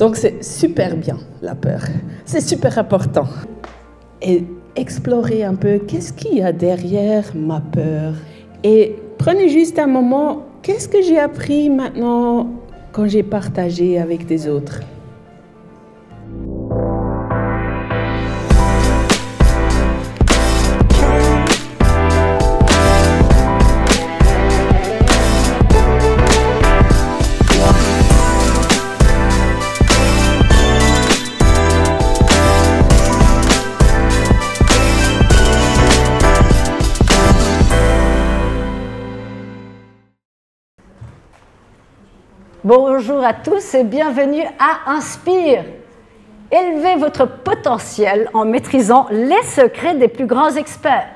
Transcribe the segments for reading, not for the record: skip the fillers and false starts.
Donc c'est super bien, la peur. C'est super important. Et explorer un peu qu'est-ce qu'il y a derrière ma peur. Et prenez juste un moment, qu'est-ce que j'ai appris maintenant quand j'ai partagé avec des autres? Bonjour à tous et bienvenue à Inspire. Élevez votre potentiel en maîtrisant les secrets des plus grands experts.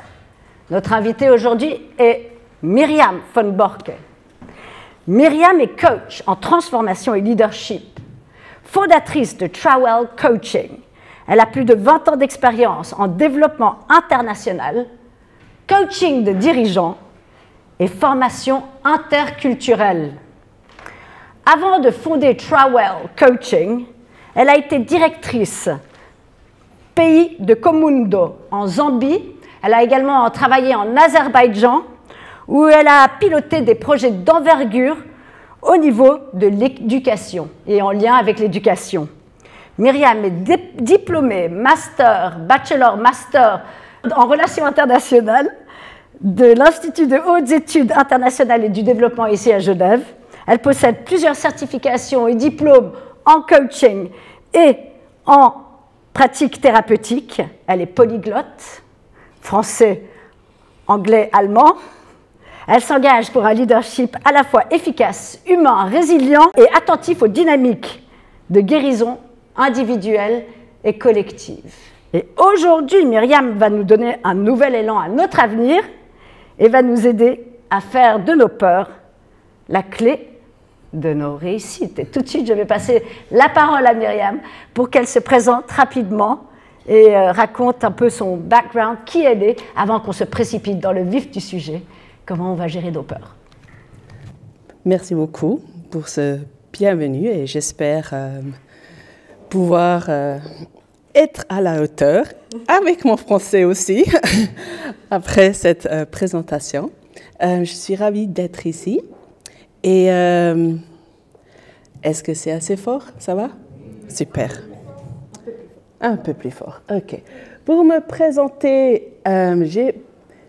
Notre invitée aujourd'hui est Myriam von Borke. Myriam est coach en transformation et leadership, fondatrice de Trawell Coaching. Elle a plus de 20 ans d'expérience en développement international, coaching de dirigeants et formation interculturelle. Avant de fonder Trawell Coaching, elle a été directrice pays de Komondo en Zambie. Elle a également travaillé en Azerbaïdjan, où elle a piloté des projets d'envergure au niveau de l'éducation et en lien avec l'éducation. Myriam est diplômée bachelor, master en relations internationales de l'Institut de hautes études internationales et du développement ici à Genève. Elle possède plusieurs certifications et diplômes en coaching et en pratique thérapeutique. Elle est polyglotte, français, anglais, allemand. Elle s'engage pour un leadership à la fois efficace, humain, résilient et attentif aux dynamiques de guérison individuelle et collective. Et aujourd'hui, Myriam va nous donner un nouvel élan à notre avenir et va nous aider à faire de nos peurs la clé de nos réussites. Et tout de suite, je vais passer la parole à Myriam pour qu'elle se présente rapidement et raconte un peu son background, qui elle est, avant qu'on se précipite dans le vif du sujet, comment on va gérer nos peurs. Merci beaucoup pour ce bienvenue et j'espère pouvoir être à la hauteur, avec mon français aussi, après cette présentation. Je suis ravie d'être ici. Et est-ce que c'est assez fort? Ça va? Super. Un peu plus fort. OK. Pour me présenter, j'ai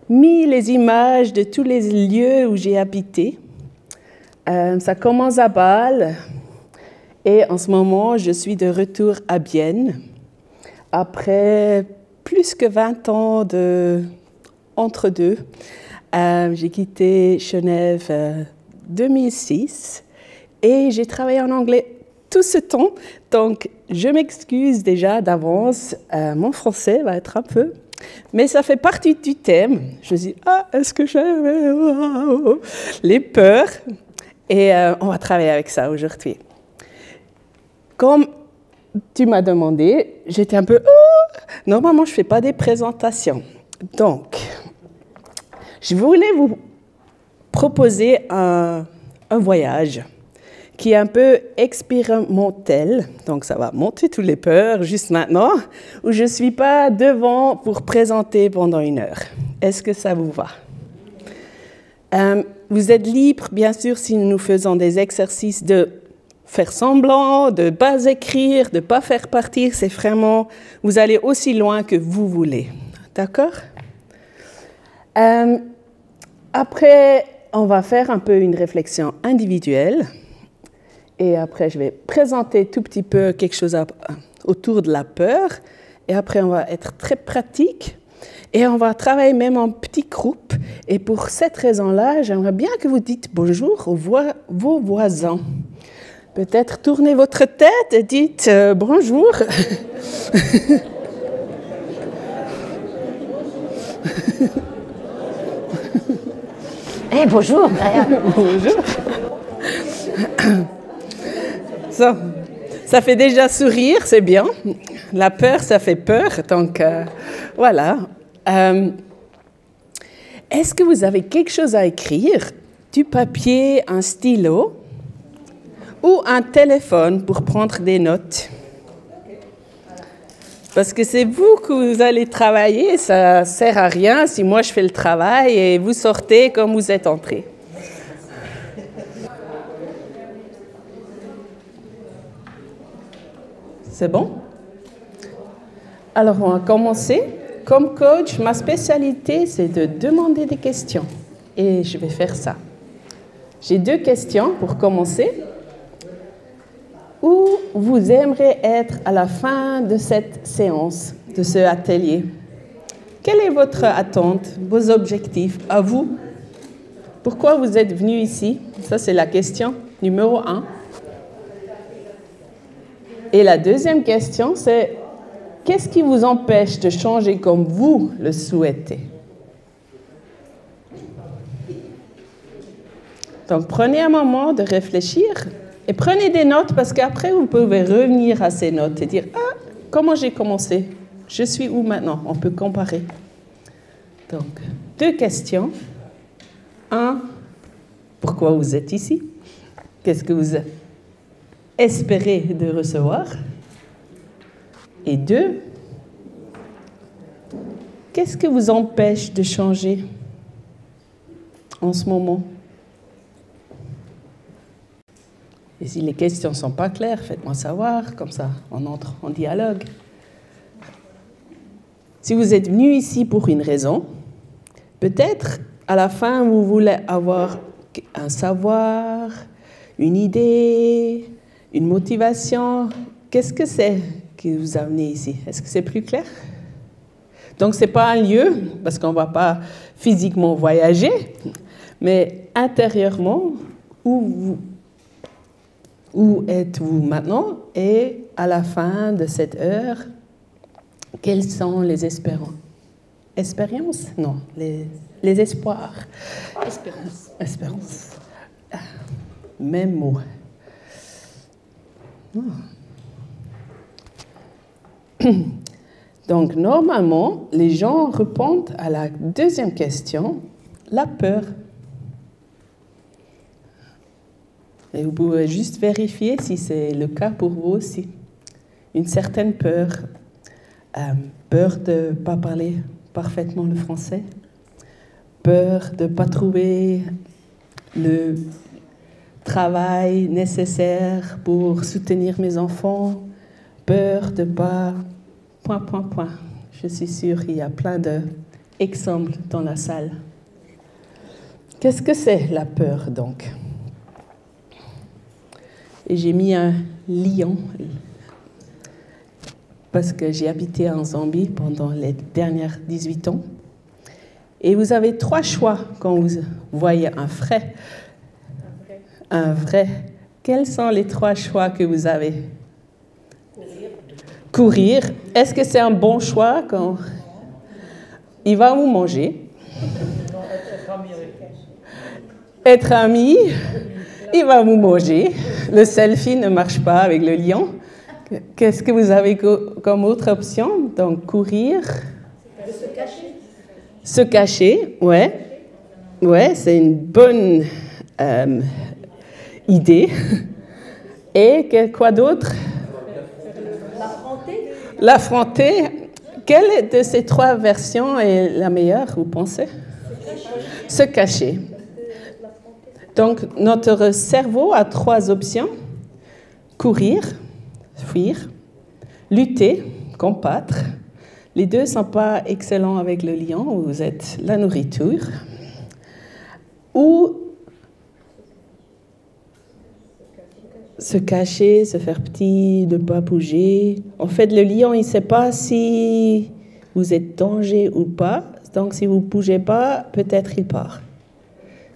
mis les images de tous les lieux où j'ai habité. Ça commence à Bâle et en ce moment, je suis de retour à Bienne. Après plus que 20 ans entre deux, j'ai quitté Genève 2006 et j'ai travaillé en anglais tout ce temps, donc je m'excuse déjà d'avance, mon français va être un peu, mais ça fait partie du thème. Je me dis, est-ce que j'avais les peurs, et on va travailler avec ça aujourd'hui. Comme tu m'as demandé, j'étais un peu, normalement je ne fais pas des présentations, donc je voulais vous proposer un voyage qui est un peu expérimental, donc ça va monter toutes les peurs juste maintenant, où je ne suis pas devant pour présenter pendant 1 heure. Est-ce que ça vous va? Vous êtes libre, bien sûr, si nous faisons des exercices de faire semblant, de ne pas écrire, de ne pas faire partir, c'est vraiment, vous allez aussi loin que vous voulez. D'accord? Après, on va faire un peu une réflexion individuelle et après je vais présenter tout petit peu quelque chose autour de la peur et après on va être très pratique et on va travailler même en petits groupes et pour cette raison-là, j'aimerais bien que vous dites bonjour vos voisins. Peut-être tournez votre tête et dites bonjour. Bonjour, Myriam. Bonjour. Ça fait déjà sourire, c'est bien. La peur, ça fait peur, donc voilà. Est-ce que vous avez quelque chose à écrire? Du papier, un stylo? ou un téléphone pour prendre des notes. Parce que c'est vous que vous allez travailler, ça ne sert à rien si moi je fais le travail et vous sortez comme vous êtes entrés. C'est bon? Alors, on va commencer. Comme coach, ma spécialité, c'est de demander des questions. Et je vais faire ça. J'ai 2 questions pour commencer. Où vous aimeriez être à la fin de cette séance, de ce atelier? Quelle est votre attente, vos objectifs à vous? Pourquoi vous êtes venu ici? Ça, c'est la question numéro 1. Et la deuxième question, c'est qu'est-ce qui vous empêche de changer comme vous le souhaitez? Donc, prenez un moment de réfléchir et prenez des notes parce qu'après, vous pouvez revenir à ces notes et dire « Ah, comment j'ai commencé? Je suis où maintenant ?» On peut comparer. Donc, 2 questions. 1, pourquoi vous êtes ici? Qu'est-ce que vous espérez de recevoir? Et 2, qu'est-ce qui vous empêche de changer en ce moment? Et si les questions ne sont pas claires, faites-moi savoir, comme ça on entre en dialogue. Si vous êtes venu ici pour une raison, peut-être à la fin vous voulez avoir un savoir, une idée, une motivation. Qu'est-ce que c'est qui vous a amené ici? Est-ce que c'est plus clair? Donc ce n'est pas un lieu, parce qu'on ne va pas physiquement voyager, mais intérieurement, où êtes-vous maintenant? Et à la fin de cette heure, quelles sont les espérances? Expériences? Non, les espoirs. Espérance. Espérance. Même mot. Donc, normalement, les gens répondent à la deuxième question, la peur. Et vous pouvez juste vérifier si c'est le cas pour vous aussi. Une certaine peur. Peur de ne pas parler parfaitement le français. Peur de ne pas trouver le travail nécessaire pour soutenir mes enfants. Peur de ne pas... ... Je suis sûre qu'il y a plein d'exemples dans la salle. Qu'est-ce que c'est la peur donc? Et j'ai mis un lion parce que j'ai habité en Zambie pendant les dernières 18 ans. Et vous avez 3 choix quand vous voyez un vrai. Un vrai. Quels sont les 3 choix que vous avez? Courir. Est-ce que c'est un bon choix quand il va vous manger? Être ami. Il va vous manger. Le selfie ne marche pas avec le lion. Qu'est-ce que vous avez comme autre option? Donc, courir. Se cacher. Se cacher, ouais. Ouais, c'est une bonne idée. Et quoi d'autre? L'affronter. L'affronter. Quelle de ces 3 versions est la meilleure, vous pensez? Se cacher. Donc, notre cerveau a 3 options. Courir, fuir, lutter, combattre. Les 2 ne sont pas excellents avec le lion, vous êtes la nourriture. Ou se cacher, se faire petit, ne pas bouger. En fait, le lion, il ne sait pas si vous êtes danger ou pas. Donc, si vous ne bougez pas, peut-être il part.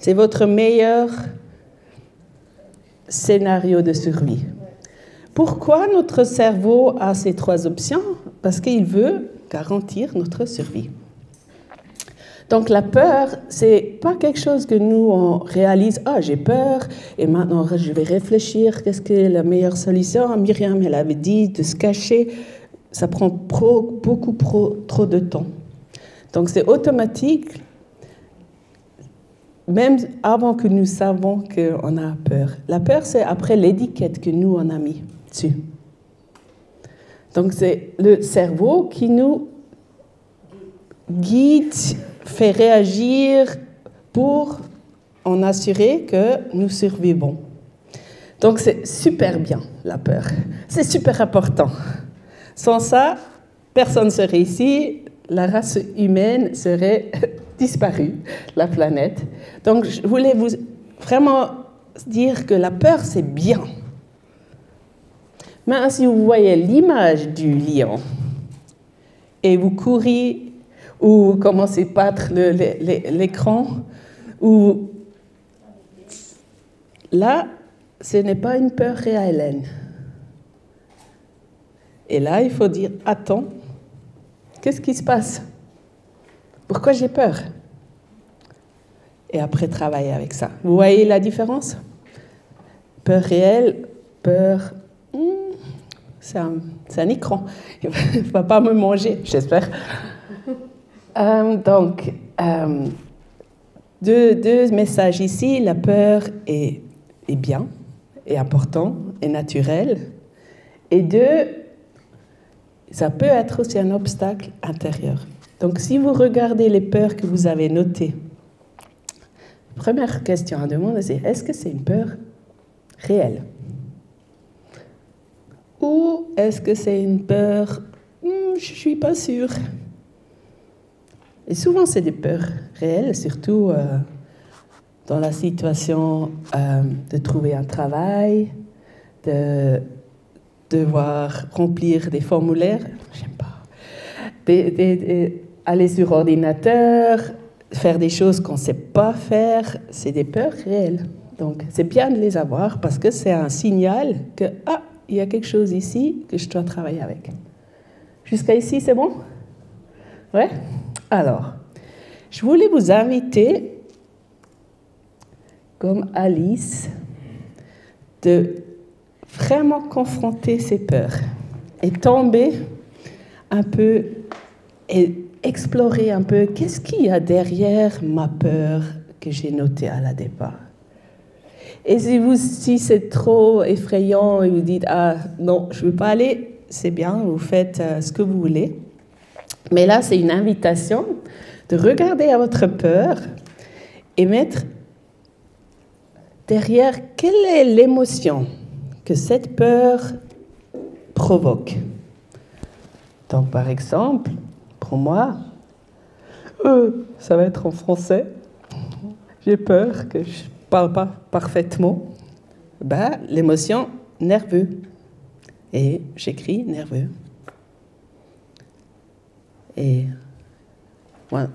C'est votre meilleur scénario de survie. Pourquoi notre cerveau a ces 3 options? Parce qu'il veut garantir notre survie. Donc la peur, c'est pas quelque chose que nous on réalise. Ah, j'ai peur et maintenant je vais réfléchir. Qu'est-ce que est la meilleure solution? Myriam, elle avait dit de se cacher. Ça prend beaucoup trop de temps. Donc c'est automatique. même avant que nous savons qu'on a peur. La peur, c'est après l'étiquette que nous, on a mis dessus. Donc, c'est le cerveau qui nous guide, fait réagir pour en assurer que nous survivons. Donc, c'est super bien, la peur. C'est super important. Sans ça, personne ne serait ici, la race humaine serait disparue, la planète. Donc, je voulais vous vraiment dire que la peur, c'est bien. Maintenant, si vous voyez l'image du lion et vous courez ou vous commencez à battre l'écran, ou là, ce n'est pas une peur réelle. Et là, il faut dire, attends, qu'est-ce qui se passe? Pourquoi j'ai peur? Et après, travailler avec ça. Vous voyez la différence? Peur réelle, peur... c'est un écran. Il ne va pas me manger, j'espère. Donc, deux messages ici. La peur est bien, est important, est naturel. Et deux, ça peut être aussi un obstacle intérieur. Donc, si vous regardez les peurs que vous avez notées, première question à demander, c'est est-ce que c'est une peur réelle? Ou est-ce que c'est une peur je ne suis pas sûre? Et souvent, c'est des peurs réelles, surtout dans la situation de trouver un travail, de devoir remplir des formulaires, j'aime pas, aller sur ordinateur, faire des choses qu'on ne sait pas faire, c'est des peurs réelles. Donc, c'est bien de les avoir parce que c'est un signal que, il y a quelque chose ici que je dois travailler avec. Jusqu'à ici, c'est bon? Ouais? Alors, je voulais vous inviter, comme Alice, de vraiment confronter ces peurs et tomber un peu et explorer un peu qu'est-ce qu'il y a derrière ma peur que j'ai notée à la départ. Et si c'est trop effrayant et vous dites « Ah non, je ne veux pas aller », c'est bien, vous faites ce que vous voulez. Mais là, c'est une invitation de regarder à votre peur et mettre derrière quelle est l'émotion que cette peur provoque. Donc, par exemple, pour moi, ça va être en français. J'ai peur que je ne parle pas parfaitement. L'émotion nerveux. Et j'écris nerveux. Et voilà.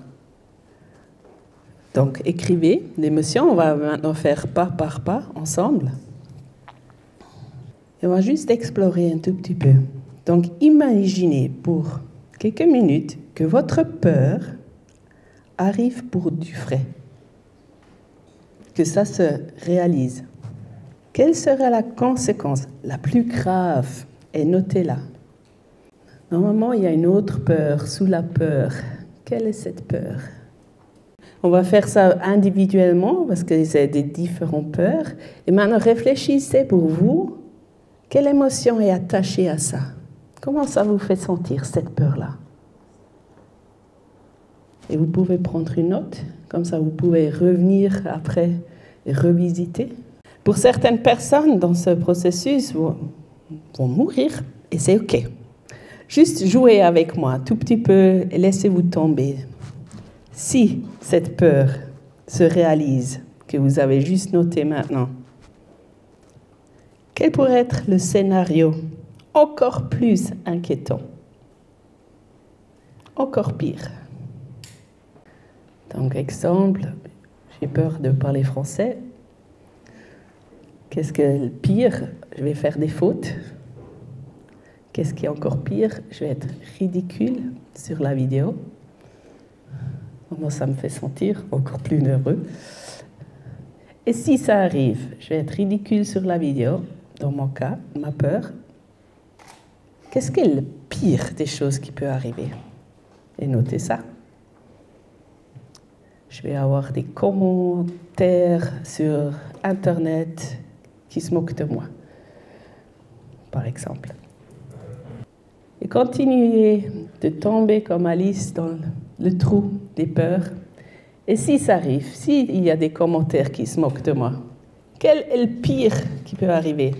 Donc, écrivez l'émotion. On va maintenant faire pas par pas ensemble. Et on va juste explorer un tout petit peu. Donc, imaginez pour quelques minutes que votre peur arrive pour du vrai. Que ça se réalise. Quelle sera la conséquence la plus grave? Et notez-la. Normalement, il y a une autre peur sous la peur. Quelle est cette peur? On va faire ça individuellement parce que c'est des différentes peurs. Et maintenant, réfléchissez pour vous. Quelle émotion est attachée à ça? Comment ça vous fait sentir, cette peur-là? Et vous pouvez prendre une note. Comme ça, vous pouvez revenir après et revisiter. Pour certaines personnes, dans ce processus, vont mourir et c'est OK. Juste jouez avec moi un tout petit peu et laissez-vous tomber. Si cette peur se réalise, que vous avez juste noté maintenant, quel pourrait être le scénario encore plus inquiétant? Encore pire. Donc, exemple, j'ai peur de parler français. Qu'est-ce que le pire? Je vais faire des fautes. Qu'est-ce qui est encore pire? Je vais être ridicule sur la vidéo. Moi, ça me fait sentir encore plus nerveux. Et si ça arrive, je vais être ridicule sur la vidéo, dans mon cas, ma peur. Qu'est-ce qui est le pire des choses qui peut arriver? Et notez ça. Je vais avoir des commentaires sur Internet qui se moquent de moi, par exemple. Et continuez de tomber comme Alice dans le trou des peurs. Et si ça arrive, s'il y a des commentaires qui se moquent de moi, quel est le pire qui peut arriver?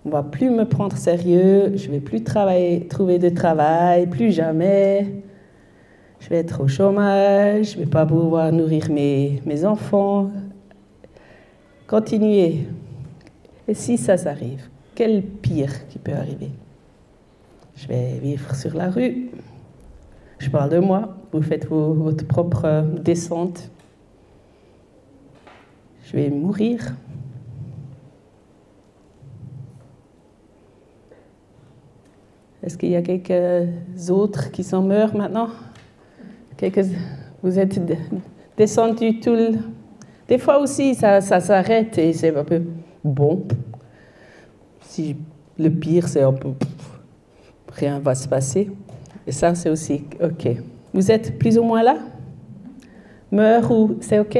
On ne va plus me prendre sérieux, je ne vais plus trouver de travail, plus jamais. Je vais être au chômage, je ne vais pas pouvoir nourrir mes enfants. Continuez. Et si ça arrive, quel pire qui peut arriver? Je vais vivre sur la rue. Je parle de moi. Vous faites votre propre descente. Je vais mourir. Est-ce qu'il y a quelques autres qui s'en meurent maintenant? Vous êtes descendus tout le... Des fois aussi, ça s'arrête et c'est un peu bon. Si le pire, c'est un peu... Rien ne va se passer. Et ça, c'est aussi OK. Vous êtes plus ou moins là? Meurt ou c'est OK?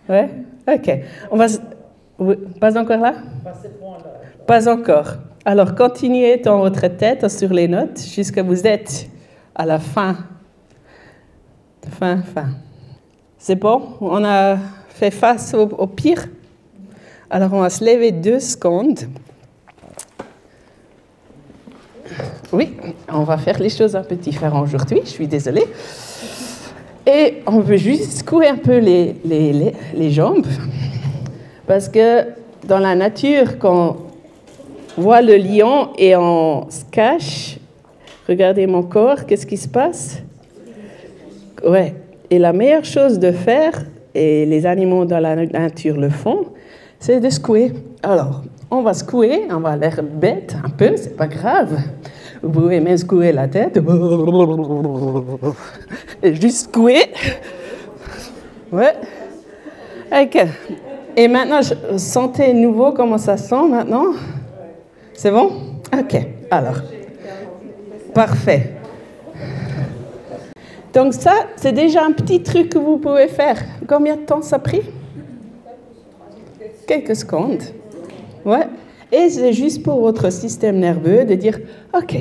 Ouais? OK. Pas encore là? Pas encore. Alors, continuez dans votre tête sur les notes jusqu'à vous êtes à la fin. Fin. C'est bon? On a fait face au pire? Alors, on va se lever 2 secondes. Oui, on va faire les choses un peu différentes aujourd'hui, je suis désolée. Et on veut juste secouer un peu les jambes. Parce que dans la nature, quand on voit le lion et on se cache, regardez mon corps, qu'est-ce qui se passe? Ouais. Et la meilleure chose de faire, et les animaux dans la nature le font, c'est de secouer. Alors, on va secouer, on va l'air bête un peu, c'est pas grave. Vous pouvez même secouer la tête. Et juste secouer. Ouais. Ok. Et maintenant, sentez nouveau comment ça sent maintenant. C'est bon? Ok. Alors. Parfait. Donc ça, c'est déjà un petit truc que vous pouvez faire. Combien de temps ça a pris? Quelques secondes. Ouais. Et c'est juste pour votre système nerveux de dire « Ok,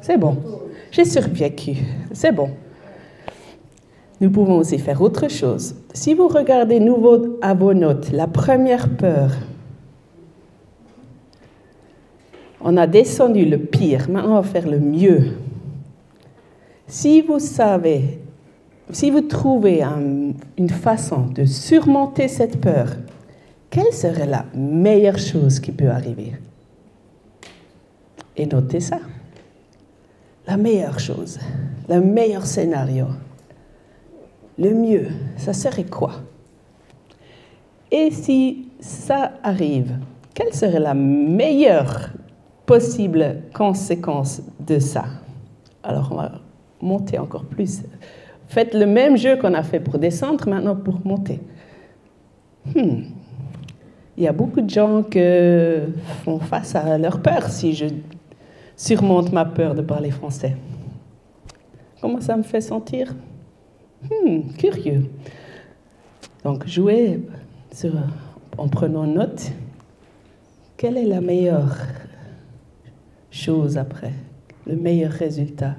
c'est bon, j'ai survécu, c'est bon ». Nous pouvons aussi faire autre chose. Si vous regardez nouveau à vos notes, la première peur, on a descendu le pire, maintenant on va faire le mieux. Si vous savez, si vous trouvez une façon de surmonter cette peur, quelle serait la meilleure chose qui peut arriver? Et notez ça. La meilleure chose, le meilleur scénario, le mieux, ça serait quoi? Et si ça arrive, quelle serait la meilleure possible conséquence de ça? Alors, on va monter encore plus. Faites le même jeu qu'on a fait pour descendre, maintenant pour monter. Il y a beaucoup de gens qui font face à leur peur si je surmonte ma peur de parler français. Comment ça me fait sentir? Curieux. Donc, jouez en prenant note. Quelle est la meilleure chose après? Le meilleur résultat?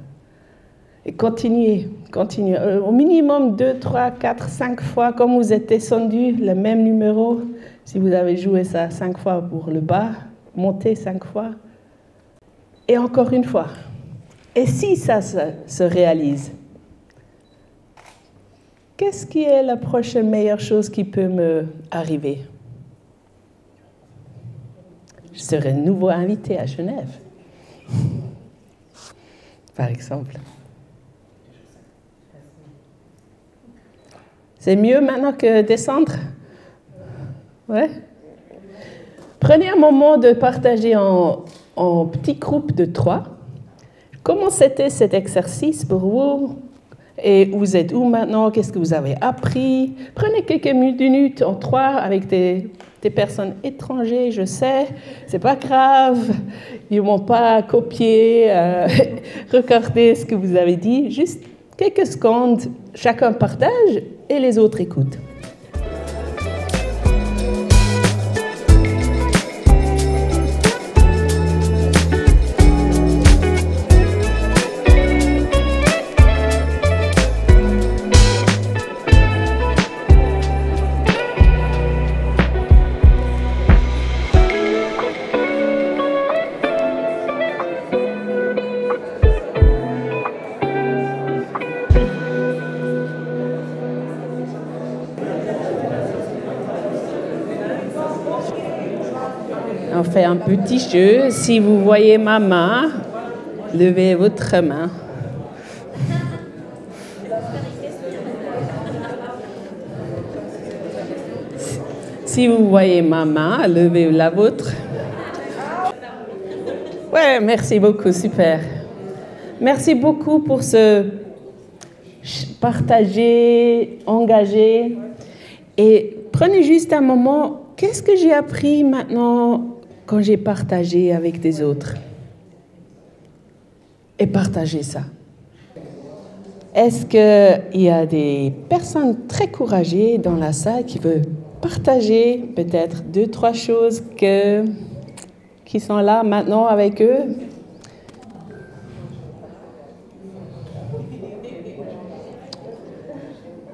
Et continuez. Au minimum 2, 3, 4, 5 fois, comme vous êtes descendu, le même numéro. Si vous avez joué ça 5 fois pour le bas, montez 5 fois. Et encore une fois. Et si ça se réalise, qu'est-ce qui est la prochaine meilleure chose qui peut me arriver? Je serai de nouveau invitée à Genève. Par exemple. C'est mieux maintenant que descendre? Ouais. Prenez un moment de partager en petits groupes de 3. Comment c'était cet exercice pour vous? Et vous êtes où maintenant? Qu'est-ce que vous avez appris? Prenez quelques minutes en 3 avec des personnes étrangères, je sais. C'est pas grave. Ils ne vont pas copier, regarder ce que vous avez dit. Juste quelques secondes, chacun partage et les autres écoutent. On fait un petit jeu. Si vous voyez ma main, levez votre main. Si vous voyez ma main, levez la vôtre. Ouais, merci beaucoup, super. Merci beaucoup pour ce partager, engager. Et prenez juste un moment. Qu'est-ce que j'ai appris maintenant quand j'ai partagé avec des autres? Et partagez ça. Est-ce qu'il y a des personnes très courageuses dans la salle qui veulent partager peut-être 2-3 choses qui sont là maintenant avec eux?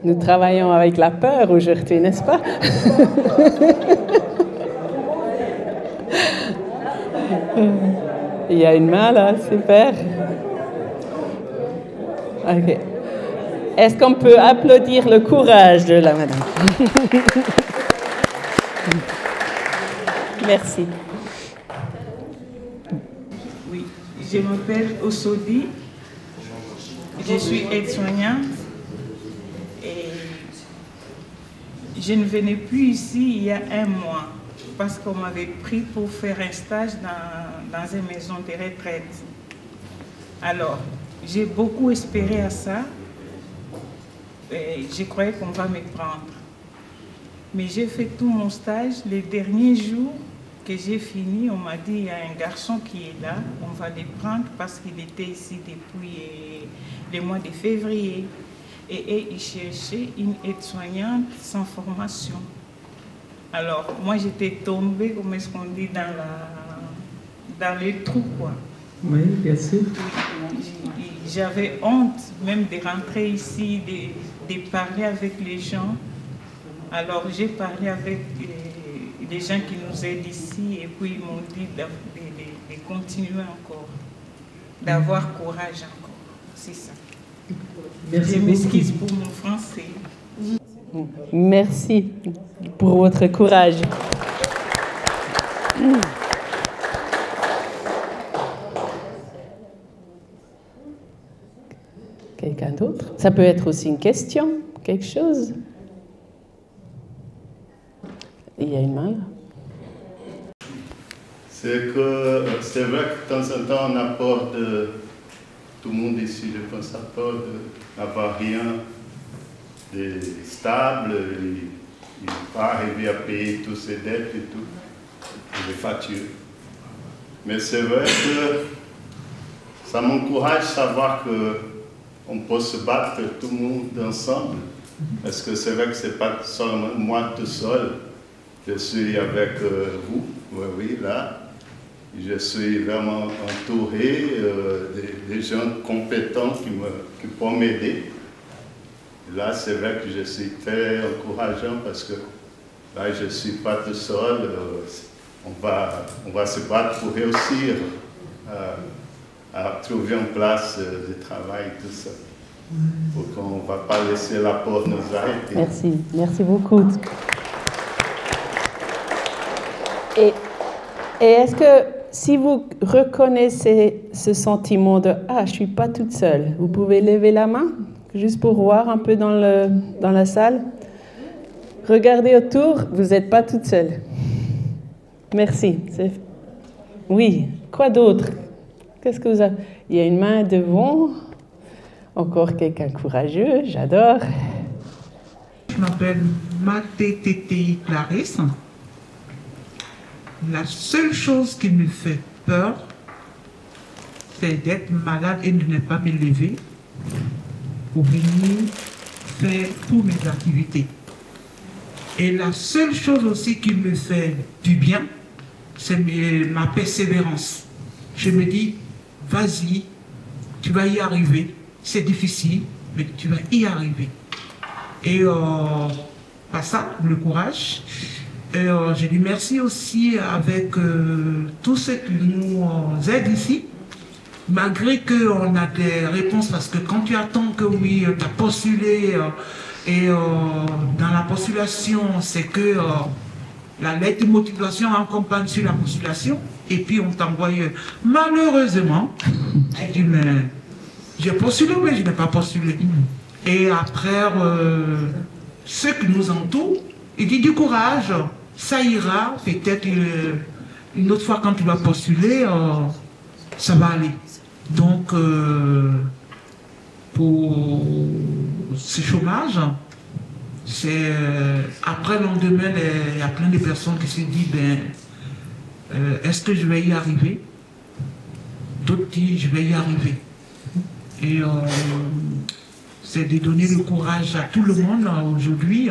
Nous travaillons avec la peur aujourd'hui, n'est-ce pas? Il y a une main là, super. Ok. Est-ce qu'on peut applaudir le courage de la madame? Merci. Oui, je m'appelle Osodi. Je suis aide-soignante. Et je ne venais plus ici il y a 1 mois parce qu'on m'avait pris pour faire un stage dans une maison de retraite. Alors, j'ai beaucoup espéré à ça. Et je croyais qu'on va me prendre. Mais j'ai fait tout mon stage. Les derniers jours que j'ai fini, on m'a dit il y a un garçon qui est là, on va le prendre parce qu'il était ici depuis le mois de février. Et il cherchait une aide-soignante sans formation. Alors, moi, j'étais tombée, comme est-ce qu'on dit, dans les trous, quoi. Oui, bien sûr. J'avais honte même de rentrer ici, de parler avec les gens. Alors, j'ai parlé avec les gens qui nous aident ici et puis ils m'ont dit de continuer encore, d'avoir courage encore. C'est ça. Merci Je m'excuse pour mon français. Merci pour votre courage. Quelqu'un d'autre? Ça peut être aussi une question, quelque chose. Il y a une main là. C'est vrai que de temps en temps on apporte, tout le monde ici je pense apporte n'avoir rien de stable, il n'est pas arrivé à payer toutes ses dettes et tout, les factures. Mais c'est vrai que ça m'encourage de savoir qu'on peut se battre tout le monde ensemble, parce que c'est vrai que ce n'est pas seulement moi tout seul. Je suis avec vous, oui, là. Je suis vraiment entouré des gens compétents qui peuvent m'aider. Là, c'est vrai que je suis très encourageant parce que là, je ne suis pas tout seul. On va se battre pour réussir à trouver une place de travail et tout ça. Pour qu'on ne va pas laisser la porte nous arrêter. Merci, merci beaucoup. Et est-ce que si vous reconnaissez ce sentiment de « Ah, je ne suis pas toute seule », vous pouvez lever la main, juste pour voir un peu dans la salle. Regardez autour, vous n'êtes pas toute seule. Merci. Oui, quoi d'autre? Qu'est-ce que vous avez? Il y a une main devant. Encore quelqu'un courageux, j'adore. Je m'appelle Matétété Clarisse. La seule chose qui me fait peur, c'est d'être malade et de ne pas me lever, pour venir faire toutes mes activités. Et la seule chose aussi qui me fait du bien, c'est ma persévérance. Je me dis, vas-y, tu vas y arriver. C'est difficile, mais tu vas y arriver. Et pas ça, le courage. Et je dis merci aussi avec tous ceux qui nous aident ici. Malgré qu'on a des réponses, parce que quand tu attends que oui, tu as postulé, et dans la postulation, c'est que la lettre de motivation accompagne sur la postulation, et puis on t'envoie, malheureusement, tu dis, mais j'ai postulé, mais je n'ai pas postulé. Et après, ceux qui nous entourent, ils disent du courage, ça ira, peut-être une autre fois quand tu vas postuler, ça va aller. Donc, pour ce chômage, c'est après le lendemain, il y a plein de personnes qui se disent, est-ce que je vais y arriver? D'autres disent, je vais y arriver. Et c'est de donner le courage à tout le monde aujourd'hui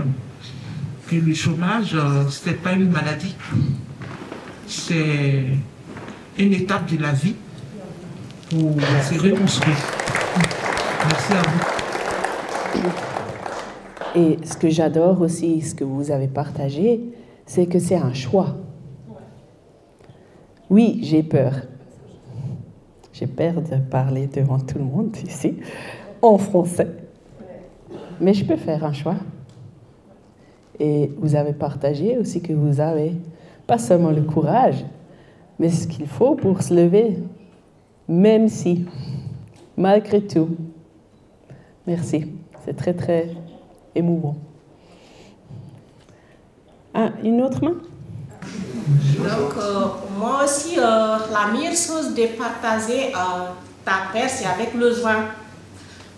que le chômage, ce n'est pas une maladie. C'est une étape de la vie pour se reconstruire. Merci à vous. Et ce que j'adore aussi, ce que vous avez partagé, c'est que c'est un choix. Oui, j'ai peur. J'ai peur de parler devant tout le monde ici, en français. Mais je peux faire un choix. Et vous avez partagé aussi que vous avez pas seulement le courage, mais ce qu'il faut pour se lever, même si, malgré tout. Merci, c'est très, très émouvant. Ah, une autre main? Donc, moi aussi, la meilleure chose de partager ta peur, c'est avec le joint.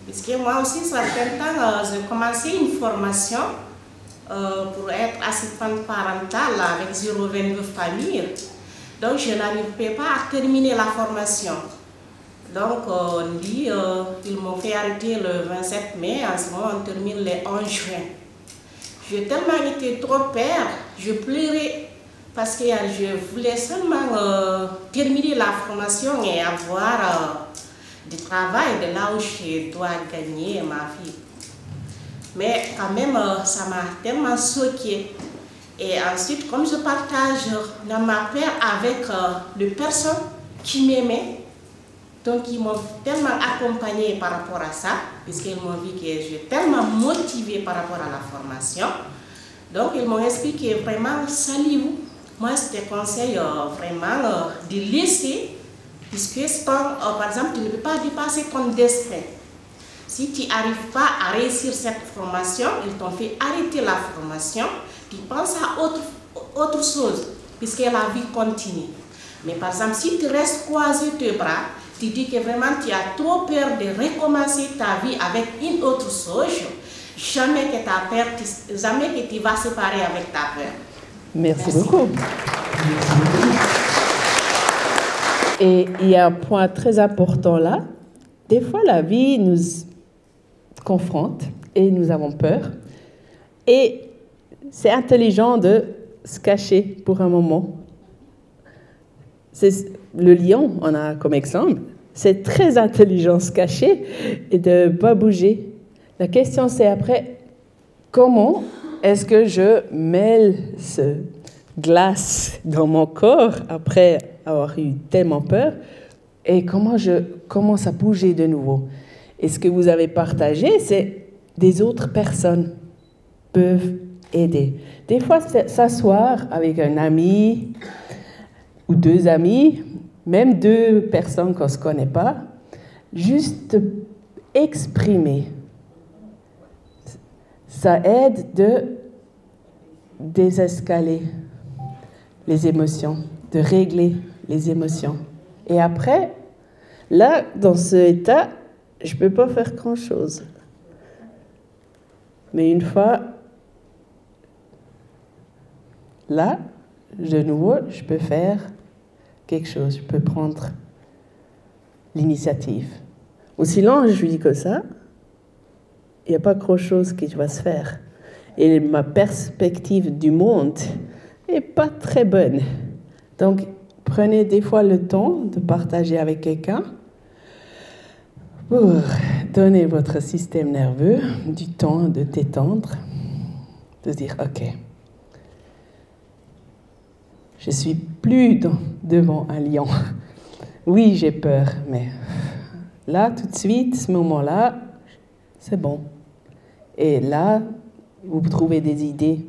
Parce que moi aussi, certains temps, j'ai commencé une formation pour être assistante parentale avec 0,22 familles. Donc, je n'arrivais pas à terminer la formation. Donc, ils m'ont fait arrêter le 27 mai, en ce moment, on termine le 11 juin. J'ai tellement été trop peur, je pleurais parce que je voulais seulement terminer la formation et avoir du travail de là où je dois gagner ma vie. Mais quand même, ça m'a tellement choquée. Et ensuite, comme je partage dans ma peur avec les personnes qui m'aimaient, donc ils m'ont tellement accompagnée par rapport à ça, puisqu'ils m'ont vu que je suis tellement motivée par rapport à la formation. Donc ils m'ont expliqué vraiment, salut-vous. Moi, je te conseille vraiment de laisser, puisque par exemple, tu ne peux pas dépasser ton destin. Si tu n'arrives pas à réussir cette formation, ils t'ont fait arrêter la formation, tu penses à autre chose, puisque la vie continue. Mais par exemple, si tu restes croisé tes bras, tu dis que vraiment tu as trop peur de recommencer ta vie avec une autre chose, jamais que tu vas séparer avec ta peur. Merci beaucoup. Et il y a un point très important là. Des fois, la vie nous confronte et nous avons peur. Et c'est intelligent de se cacher pour un moment. C'est le lion, on a comme exemple. C'est très intelligent de se cacher et de ne pas bouger. La question, c'est après, comment est-ce que je mêle ce glace dans mon corps après avoir eu tellement peur et comment je commence à bouger de nouveau. Et ce que vous avez partagé, c'est des autres personnes peuvent aider. Des fois, s'asseoir avec un ami ou deux amis, même deux personnes qu'on ne se connaît pas, juste exprimer. Ça aide de désescaler les émotions, de régler les émotions. Et après, là, dans ce état, je ne peux pas faire grand-chose. Mais une fois là, de nouveau, je peux faire quelque chose, je peux prendre l'initiative. Aussi long je dis que ça, il n'y a pas grand-chose qui va se faire. Et ma perspective du monde n'est pas très bonne. Donc, prenez des fois le temps de partager avec quelqu'un pour donner votre système nerveux du temps de détendre, de se dire, OK, je ne suis plus devant un lion. Oui, j'ai peur, mais là, tout de suite, ce moment-là, c'est bon. Et là, vous trouvez des idées.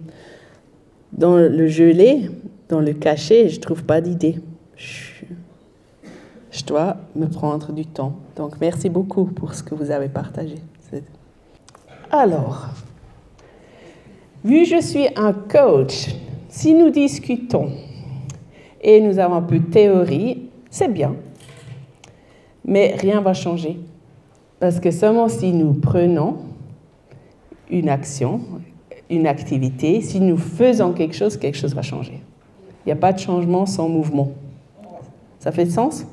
Dans le gelé, dans le cachet, je ne trouve pas d'idées. Je dois me prendre du temps. Donc, merci beaucoup pour ce que vous avez partagé. Alors, vu que je suis un coach, si nous discutons et nous avons un peu de théorie, c'est bien. Mais rien ne va changer. Parce que seulement si nous prenons une action, une activité, si nous faisons quelque chose va changer. Il n'y a pas de changement sans mouvement. Ça fait sens?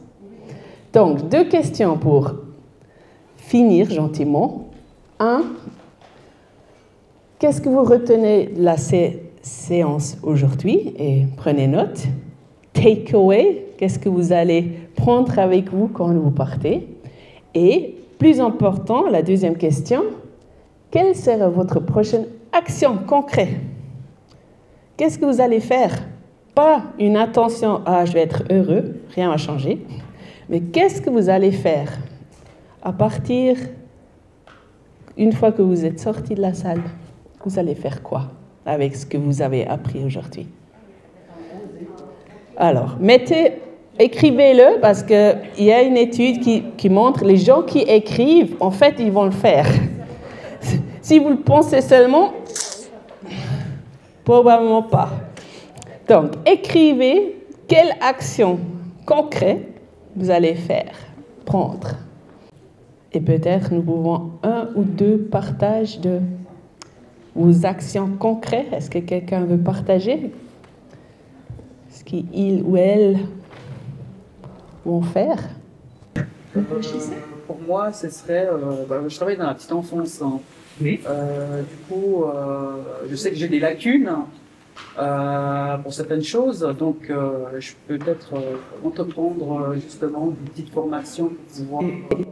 Donc, 2 questions pour finir gentiment. 1, qu'est-ce que vous retenez de la séance aujourd'hui? Et prenez note. Take away, qu'est-ce que vous allez prendre avec vous quand vous partez? Et, plus important, la 2e question, quelle sera votre prochaine action concrète? Qu'est-ce que vous allez faire? Pas une intention, je vais être heureux, rien ne va changer. Mais qu'est-ce que vous allez faire à partir, une fois que vous êtes sorti de la salle? Vous allez faire quoi avec ce que vous avez appris aujourd'hui? Alors, écrivez-le parce qu'il y a une étude qui montre que les gens qui écrivent, en fait, ils vont le faire. Si vous le pensez seulement, probablement pas. Donc, écrivez quelle action concrète vous allez faire, prendre. Et peut-être nous pouvons 1 ou 2 partages de vos actions concrètes. Est-ce que quelqu'un veut partager ce qu'il ou elle vont faire? Pour moi, ce serait... je travaille dans la petite enfance. Hein. Oui. Du coup, je sais que j'ai des lacunes pour certaines choses, donc je peux peut-être entreprendre justement une petite formation pour pouvoir...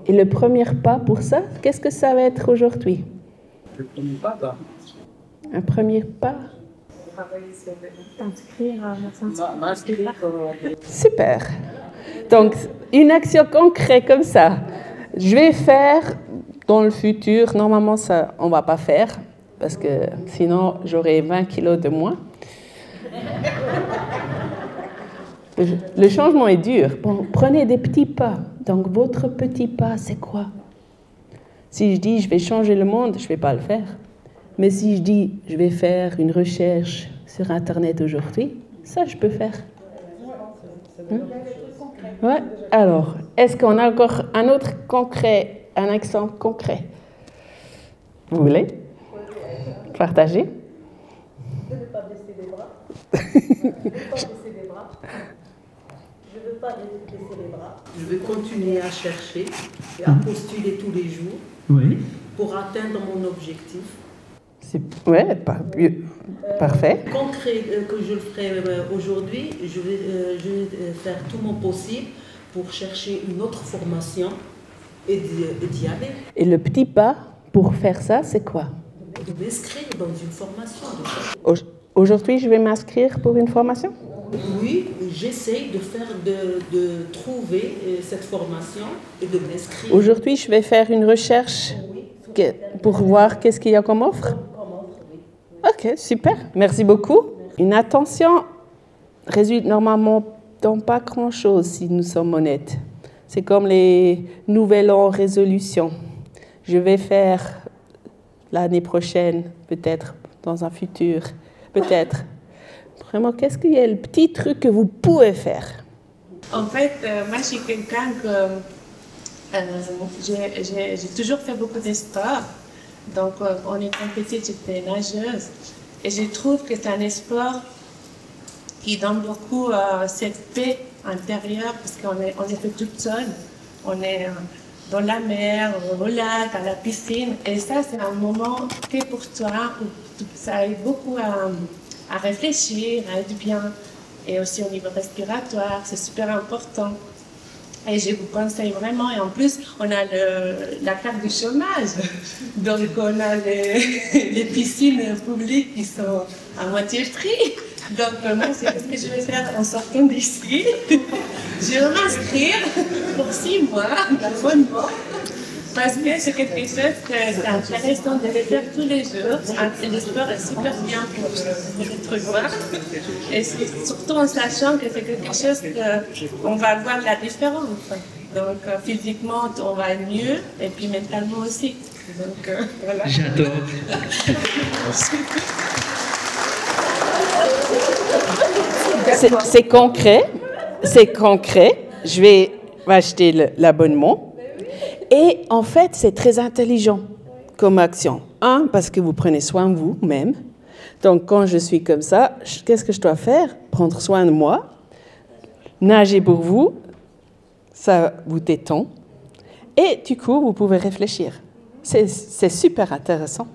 Et le premier pas pour ça, qu'est-ce que ça va être aujourd'hui? Le premier pas, un premier pas? M'inscrire. Super. Donc, une action concrète comme ça. Je vais faire dans le futur, normalement, ça, on ne va pas faire, parce que sinon, j'aurai 20 kilos de moins. Le changement est dur. Bon, prenez des petits pas. Donc, votre petit pas, c'est quoi? Si je dis, je vais changer le monde, je ne vais pas le faire. Mais si je dis, je vais faire une recherche sur Internet aujourd'hui, ça, je peux faire. Ouais. Alors, est-ce qu'on a encore un autre concret, un exemple concret? Vous voulez partager? Je ne veux pas baisser les bras. Je ne veux pas baisser les bras. Je ne veux pas baisser les bras. Je vais continuer à chercher et à postuler tous les jours pour atteindre mon objectif. Oui, parfait. Concret que je le ferai aujourd'hui, je vais faire tout mon possible pour chercher une autre formation et d'y aller. Et le petit pas pour faire ça, c'est quoi? De m'inscrire dans une formation. Aujourd'hui, je vais m'inscrire pour une formation? Oui, j'essaye de trouver cette formation et de m'inscrire. Aujourd'hui, je vais faire une recherche pour voir qu'est-ce qu'il y a comme offre? Ok, super. Merci beaucoup. Une attention résulte normalement dans pas grand-chose si nous sommes honnêtes. C'est comme les nouvelles en résolution. Je vais faire l'année prochaine, peut-être dans un futur, peut-être. Vraiment, qu'est-ce qu'il y a le petit truc que vous pouvez faire? En fait, moi, je suis quelqu'un que j'ai toujours fait beaucoup de sport. Donc, en étant petite, j'étais nageuse. Et je trouve que c'est un sport qui donne beaucoup cette paix intérieure parce qu'on est fait toute seule. On est dans la mer, au lac, à la piscine. Et ça, c'est un moment fait pour toi, où ça aide beaucoup à réfléchir, à être bien. Et aussi au niveau respiratoire, c'est super important. Et je vous conseille vraiment. Et en plus, on a la carte du chômage. Donc, on a les piscines publiques qui sont à moitié prix. Donc, moi, c'est ce que je vais faire en sortant d'ici. Je vais m'inscrire pour 6 mois d'abonnement. Parce que c'est quelque chose que c'est intéressant de le faire tous les jours. Le sport est super bien pour l'être humain. Et c'est surtout en sachant que c'est quelque chose qu'on va voir la différence. Donc physiquement, on va mieux et puis mentalement aussi. Donc voilà. J'adore. C'est concret. C'est concret. Je vais acheter l'abonnement. Et en fait, c'est très intelligent comme action. Parce que vous prenez soin de vous-même. Donc, quand je suis comme ça, qu'est-ce que je dois faire? Prendre soin de moi, nager pour vous, ça vous détend. Et du coup, vous pouvez réfléchir. C'est super intéressant.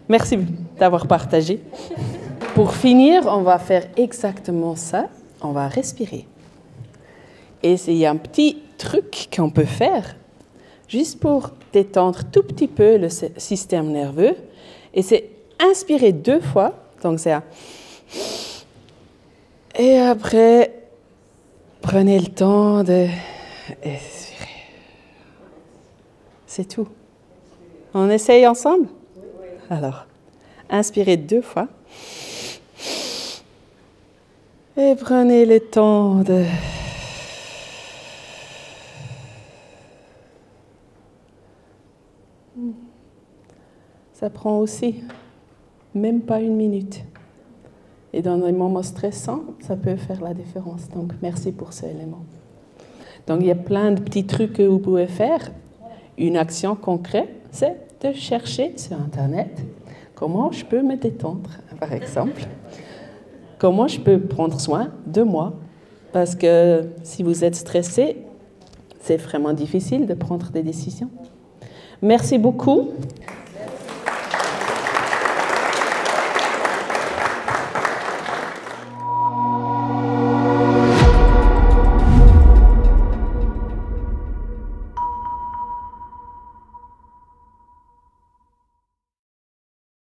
Merci d'avoir partagé. Pour finir, on va faire exactement ça. On va respirer. Et il y a un petit truc qu'on peut faire juste pour détendre tout petit peu le système nerveux. Et c'est inspirer 2 fois. Donc, c'est un... Et après, prenez le temps de expirer. C'est tout. On essaye ensemble? Alors, inspirez 2 fois. Et prenez le temps de... Ça prend aussi même pas 1 minute. Et dans des moments stressants, ça peut faire la différence. Donc, merci pour ce élément. Donc, il y a plein de petits trucs que vous pouvez faire. Une action concrète, c'est de chercher sur Internet comment je peux me détendre, par exemple. Comment je peux prendre soin de moi. Parce que si vous êtes stressé, c'est vraiment difficile de prendre des décisions. Merci beaucoup.